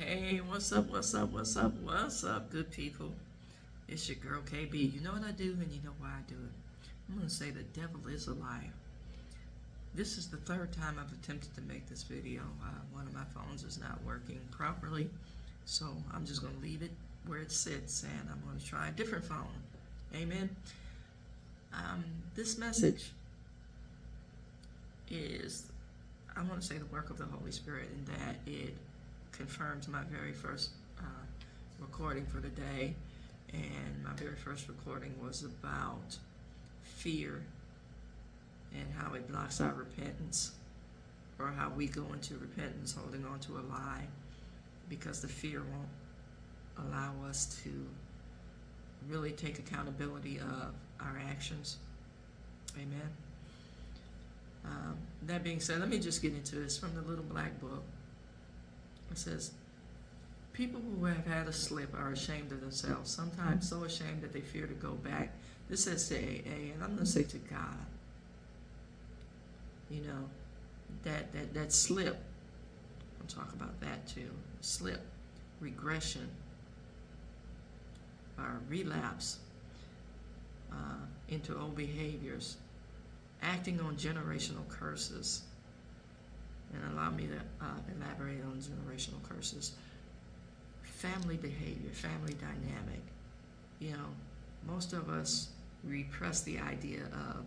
Hey, what's up, what's up, what's up, what's up, good people? It's your girl KB. You know what I do and you know why I do it. I'm going to say the devil is a liar. This is the third time I've attempted to make this video. One of my phones is not working properly, so I'm just going to leave it where it sits and I'm going to try a different phone. Amen. This message is, I want to say, the work of the Holy Spirit in that it confirms my very first recording for the day. And my very first recording was about fear and how it blocks our repentance, or how we go into repentance holding on to a lie because the fear won't allow us to really take accountability of our actions. Amen. That being said, let me just get into this from the Little Black Book. It says, people who have had a slip are ashamed of themselves, sometimes so ashamed that they fear to go back. This says to AA, and I'm going to say to God. You know, that slip, I'll talk about that too. Slip, regression, or relapse into old behaviors, acting on generational curses. And allow me to elaborate on generational curses. Family behavior, family dynamic. You know, most of us repress the idea of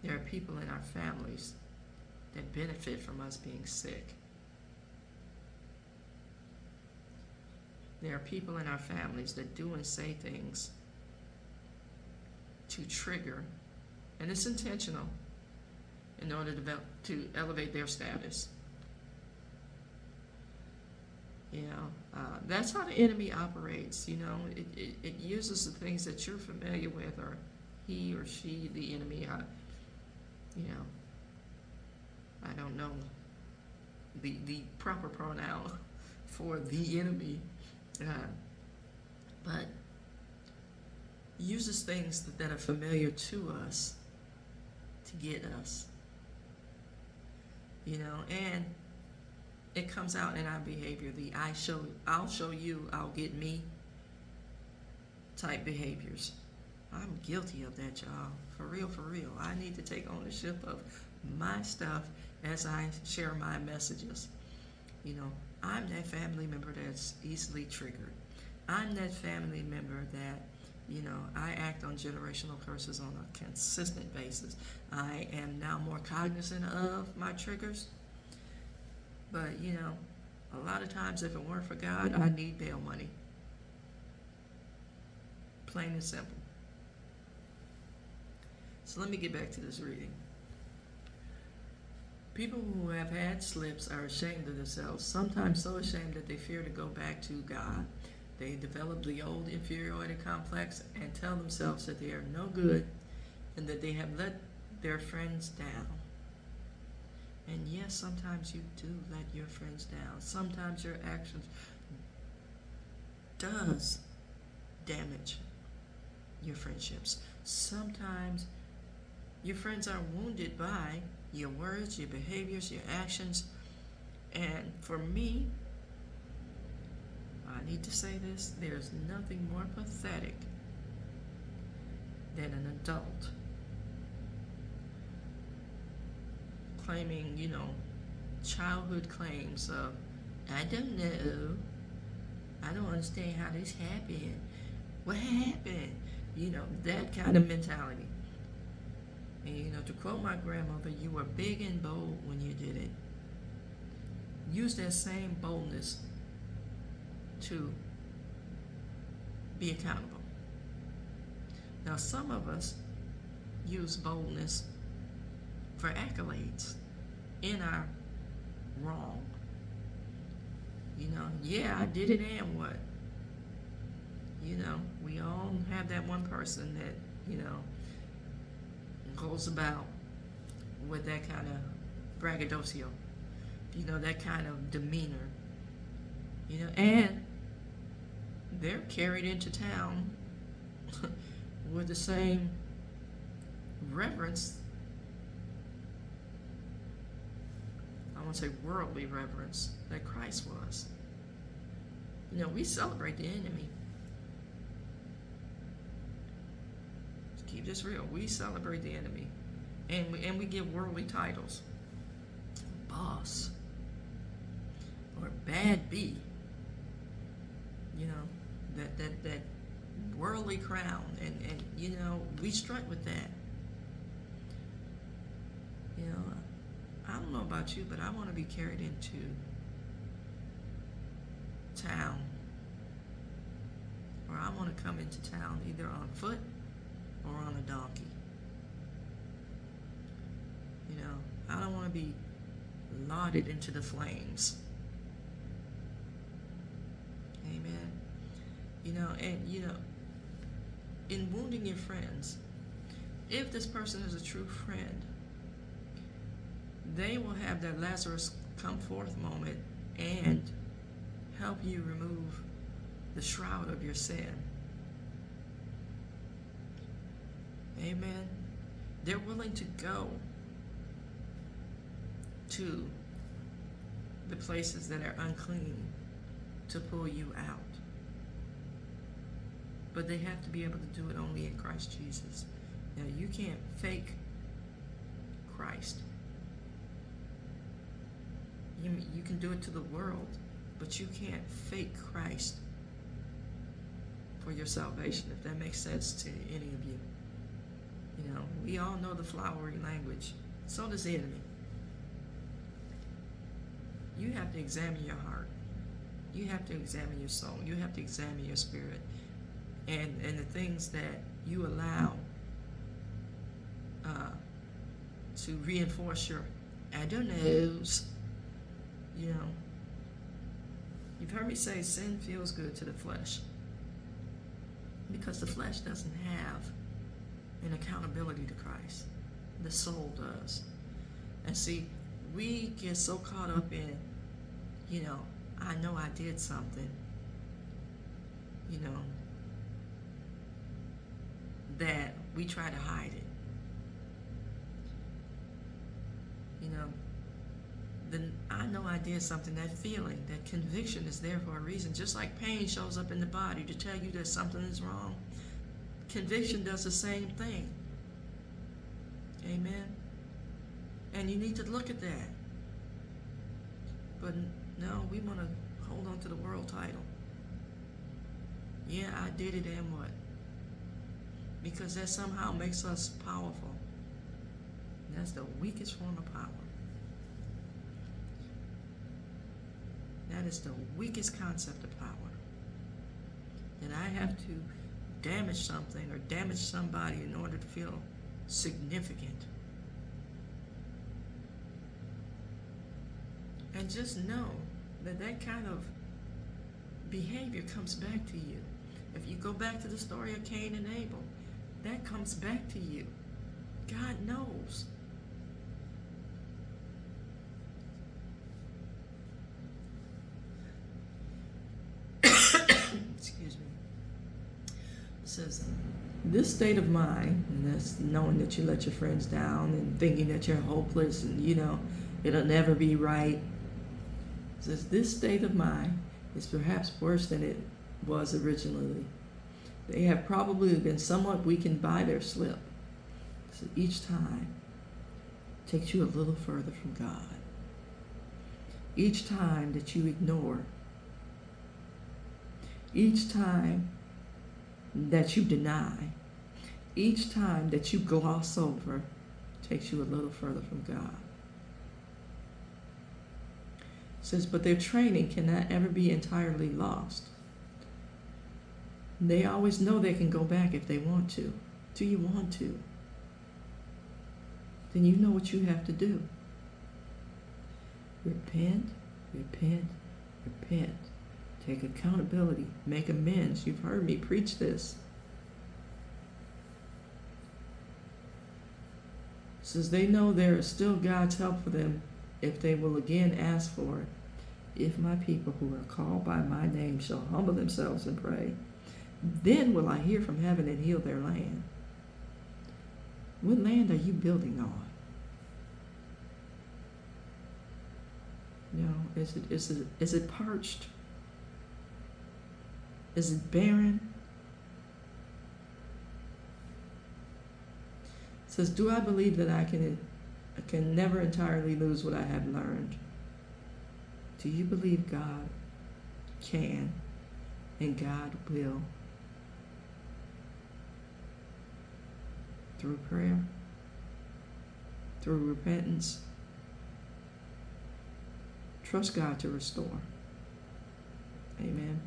there are people in our families that benefit from us being sick. There are people in our families that do and say things to trigger, and it's intentional, in order to elevate their status. You know, that's how the enemy operates. You know, it uses the things that you're familiar with, or he or she, the enemy. You know, I don't know the proper pronoun for the enemy, but uses things that are familiar to us to get us. You know, and it comes out in our behavior, the I'll show you, I'll get me type behaviors. I'm guilty of that, y'all. For real, for real. I need to take ownership of my stuff as I share my messages. You know, I'm that family member that's easily triggered. I'm that family member that, you know, I act on generational curses on a consistent basis. I am now more cognizant of my triggers. But, you know, a lot of times if it weren't for God, I need bail money. Plain and simple. So let me get back to this reading. People who have had slips are ashamed of themselves, sometimes so ashamed that they fear to go back to God. They develop the old inferiority complex and tell themselves that they are no good and that they have let their friends down. And yes, sometimes you do let your friends down. Sometimes your actions does damage your friendships. Sometimes your friends are wounded by your words, your behaviors, your actions. And for me, I need to say this, there's nothing more pathetic than an adult claiming, you know, childhood claims of, I don't know, I don't understand how this happened. What happened? You know, that kind of mentality. And, you know, to quote my grandmother, you were big and bold when you did it. Use that same boldness to be accountable. Now, some of us use boldness for accolades in our wrong. You know, yeah, I did it, and what? You know, we all have that one person that, you know, goes about with that kind of braggadocio, you know, that kind of demeanor, you know, and they're carried into town with the same reverence, I won't say worldly reverence, that Christ was. We celebrate the enemy. Let's keep this real. We celebrate the enemy. And we give worldly titles. Boss. Or bad B. That worldly crown. And we strut with that. I don't know about you, but I want to be carried into town. Or I want to come into town either on foot or on a donkey. I don't want to be lauded into the flames. Amen. In wounding your friends, if this person is a true friend, they will have that Lazarus come forth moment and help you remove the shroud of your sin. Amen. They're willing to go to the places that are unclean to pull you out. But they have to be able to do it only in Christ Jesus. Now, you can't fake Christ. You can do it to the world, but you can't fake Christ for your salvation, if that makes sense to any of you. We all know the flowery language. So does the enemy. You have to examine your heart. You have to examine your soul. You have to examine your spirit. And the things that you allow to reinforce your adonose. You've heard me say sin feels good to the flesh, because the flesh doesn't have an accountability to Christ. The soul does. And see, we get so caught up in, I know I did something, that we try to hide it. Then I know I did something. That feeling, that conviction is there for a reason. Just like pain shows up in the body to tell you that something is wrong, conviction does the same thing. Amen. And you need to look at that. But no, we want to hold on to the world title. Yeah, I did it, and what? Because that somehow makes us powerful. That's the weakest form of power. That is the weakest concept of power. That I have to damage something or damage somebody in order to feel significant. And just know that that kind of behavior comes back to you. If you go back to the story of Cain and Abel, that comes back to you. God knows. Excuse me. It says, this state of mind, and that's knowing that you let your friends down and thinking that you're hopeless and, it'll never be right. It says, this state of mind is perhaps worse than it was originally. They have probably been somewhat weakened by their slip. So each time takes you a little further from God. Each time that you ignore, each time that you deny, each time that you gloss over, takes you a little further from God. It says, but their training cannot ever be entirely lost. They always know they can go back if they want to. Do you want to? Then you know what you have to do. Repent, repent, repent. Take accountability. Make amends. You've heard me preach this. It says they know there is still God's help for them if they will again ask for it. If my people who are called by my name shall humble themselves and pray, then will I hear from heaven and heal their land. What land are you building on? Is it parched? Is it barren? It says, do I believe that I can never entirely lose what I have learned? Do you believe God can and God will? Through prayer, through repentance, trust God to restore. Amen.